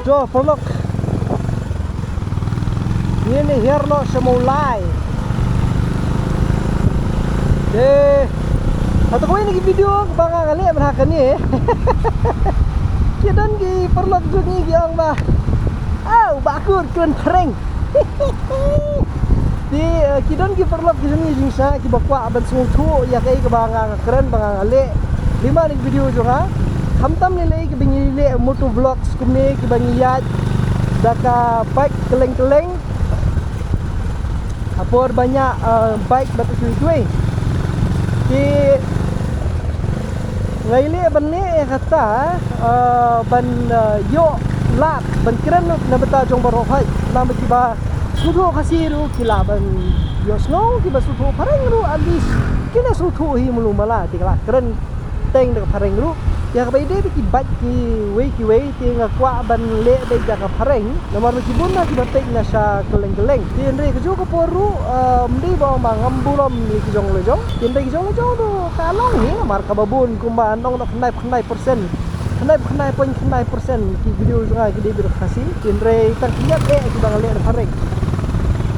Jo prolog ini herlo semulai atau kau ini video bang kali berhak ni kidan gi prolog ni giang bah bakur keren kering di kidan gi prolog di sini jingsa ki bakwa ban sungtu ya kai ke bang keren bang ale 5 ni video juga hamtam ni lagi bingi le moto vlogs kumne ki bangiyat daka bike keleng-keleng apor banyak bike batu cuy ki ngaile ban ni kata ban yo lat ban keren na beta jong baro hai nama kiba sudo khasiru kila ban yo snow kiba sudo pareng ru abis kina sudo hi mulu mala tikla keren teng de pareng ru ya ka baide ki bat ki wei ti ngakwa ban le de jaka pareng nomor ki bunna ki batek na sha keleng-keleng ti ndre ke jo ko poru mdi ba ma ngambulom ni ki jong le jong ti ndre ki jong le jong do kalong ni mar ka babun kumba andong nak khnai persen khnai persen ki video nga ki de bir khasi ti ndre tak kiat ki bang le pareng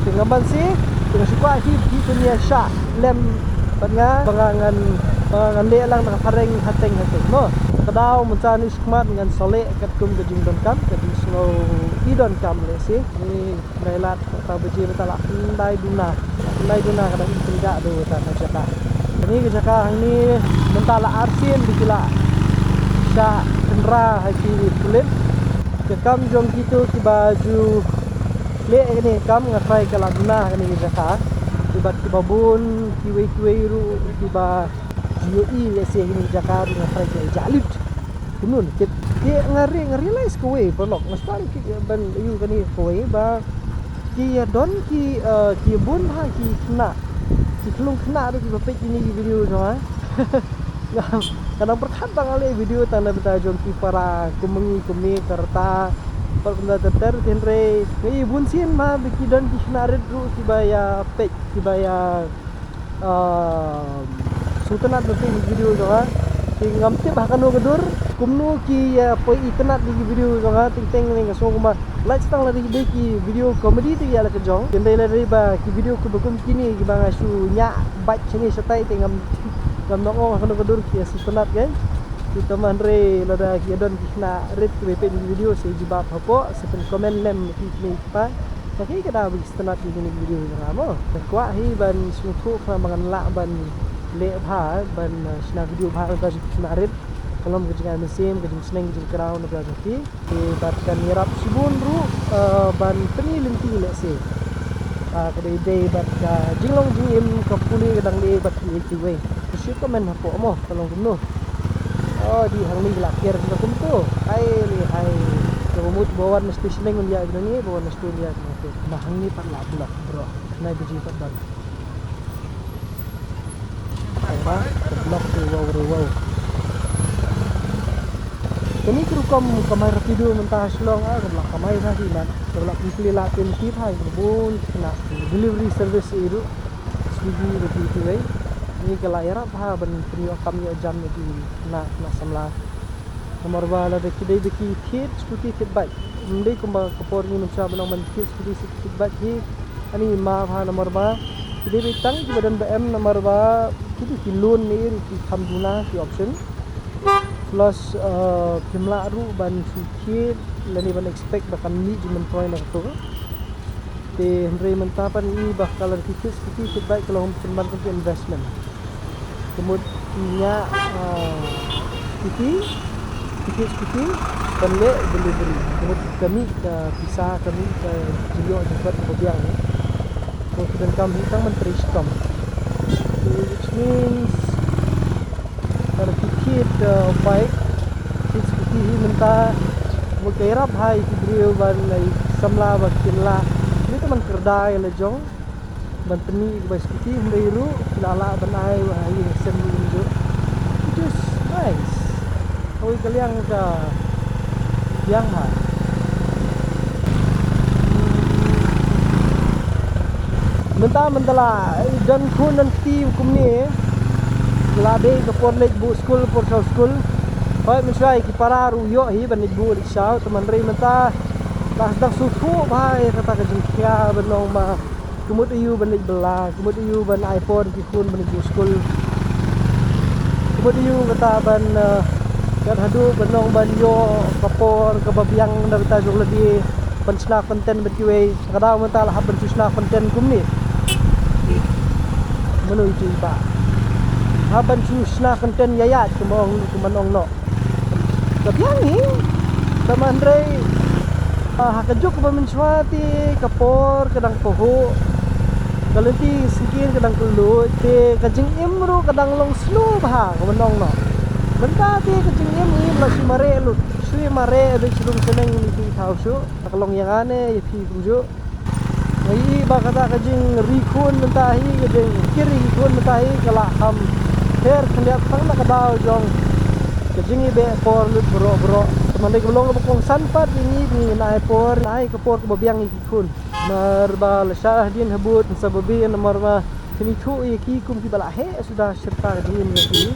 ti ngaban si ti sikwa hi dunia sha lem banga bangangan le lang nak pareng hateng no kadau mencani skmat dengan solek kat kum ke jing don kam ke snow idon kam le si ni dailat ta beji betala ndai duna kadang tidak do ta jaka ni ke jaka ni mentala arsin dikila sya kendra haki kulit ke kam jong gitu ki baju le ni kam ngatrai ke laduna ni ke jaka tibat ki babun ki wei ru tiba UI lese ini Jakarta dengan frage jalib kunun kit dia ngari les kowe pelok mestari ki ban yu kani kowe ba ki don ki bun ha ki kena ki kelung kena tu ki bapek ini video so ha kadang perkat bang video tanda beta jom ki para kumi kerta perkenda ter tenre ni bun sin ma ki don ki kena ru ki baya pek ki baya sutanat nanti video juga ki ngamti bahkan no gedur kumnu ki poi itanat di video juga ting ni ngaso kuma like stang lari ki video comedy tu ya la kejong kendai lari ba ki video ku bekum kini ki bang asu nya bat sini setai tingam ngam no bahkan gedur ki sutanat kan kita manre lada ki don ki na red ki bepen video se jibab hapo sepen komen lem ki pa pakai kada bi sutanat di video ngamo kwa hi ban sutu kha mangan la ban le bha ban sna video bha ba snarit kolom kejengan mesin kejeng seneng kejeng kerau na bla ki bat kan mirap sibun ru ban peni linti le se kedai day bat jinglong jingim ka puli kadang le bat ki we si komen hapo mo tolong gumno di hang ni lakir na kumto ai kumut bawan mesti seneng dia ni bawan mesti dia tu mahang ni pat la bro nai biji pat ban apa blok tu wow kini kerukom kamera video mentah slong blok kamera tadi man blok pilih latin tip hai bun kena delivery service itu Swiggy lebih tu ni ke layar apa ban prio kami jam di na samla nomor bala de kidai de ki kit scooty kit bike mendai kumba kapor ni menca benang man kit scooty kit bike ni ani ma bha nomor ba kidai bitang ki badan BM nomor ba ki loan ni ki khamduna ki option plus jumlah ru ban sikit lani ban expect bahkan ni jumen point nak tu te hendrai mentapan ni bakal tikit seperti baik kalau cemban ke investment kemudian tikit balik delivery kemudian kami bisa kami julio cepat kemudian kemudian kami hitang menteri stom which means kalau tikit baik tikit seperti minta mengkairap hai video ban samla bakinla ini teman kerdai lejong banteni bas seperti meiru lala banai wahai sen itu just nice oi kalian ka yang ha mentala dan kun nanti hukum ni lade ke porlej bu school por school Hoy mensyai ki pararu yo hi ban ibu di syau teman ri menta las dak sutu bahai kata ka jingkia benong ma kumut iu ban bela kumut iu ban iPhone ki kun ban ibu school kumut iu kata ban kat hadu benong ban yo kapor ke babiang dari tajung lebih pensna konten berkiwe kadau menta lah ban susna konten kumni menu itu ba haban susna konten yayat kumanong no kabiang ni teman rei hakajuk ba mensuati kapor kadang poho kalenti sikin kadang kulut te kajing imru kadang long slu bah kumanong no benta te kajing im la si mare lu sui mare be sulung seneng ni tau su kalong yang ane ya pi kumju ngai ba kata kajing rikun mentahi kajing kiri rikun mentahi kala ham her kendiat pang nak kadau jong kajing ibe por lut bro teman dik belong bokong sanpat ini naik por naik ke por ke babiang ikun marba lesah din habut sababi nomor ma kini thu iki kum ki bala he sudah serta din ni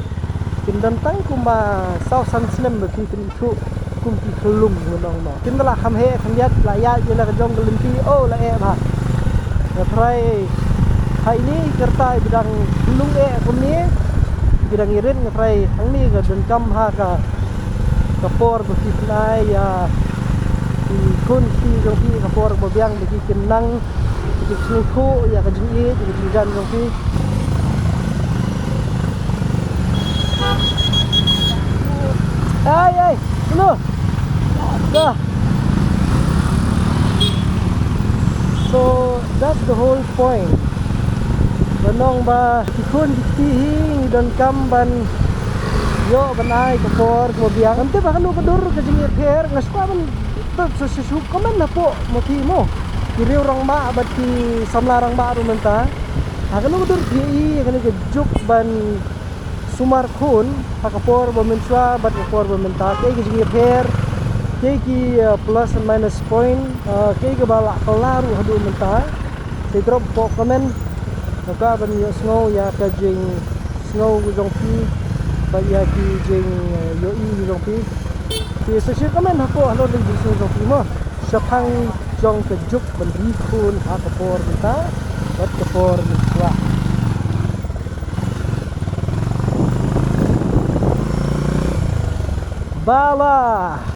kindan tang kuma sau san snem be kini thu kum ki kelum nong no kindala ham he kendiat laya jela jong gelimpi oh la e ba try hai ni kerta bidang lung e kum ni bidang irin ngetrai ang ni ga dan kam ha ka kapor berfitnai ya di kun ki jong ki kapor babiang bagi kenang bagi suku ya ka jing e bagi jan jong ki ai dulu dah so that's the whole point benong ba ikun dihing dan kamban yo banai kapor babiang ante ba kanu kadur ka jing pher ngaswa ban tet sesu komen na po moti mo kiri orang ma bat ki samlarang ba ru menta kanu kadur di kanu ke juk ban sumar khun kapor ba menswa bat kapor ba menta ke jing pher ke ki plus and minus point ke ke bala kelaru hadu menta se drop po komen maka ban yo snow ya ka jing snow jong pi baya ki jing yo i jong pi ti se shi komen ha po halo ding jong pi mo sapang jong ke juk ban ri khun ha kapor menta bat kapor menswa bala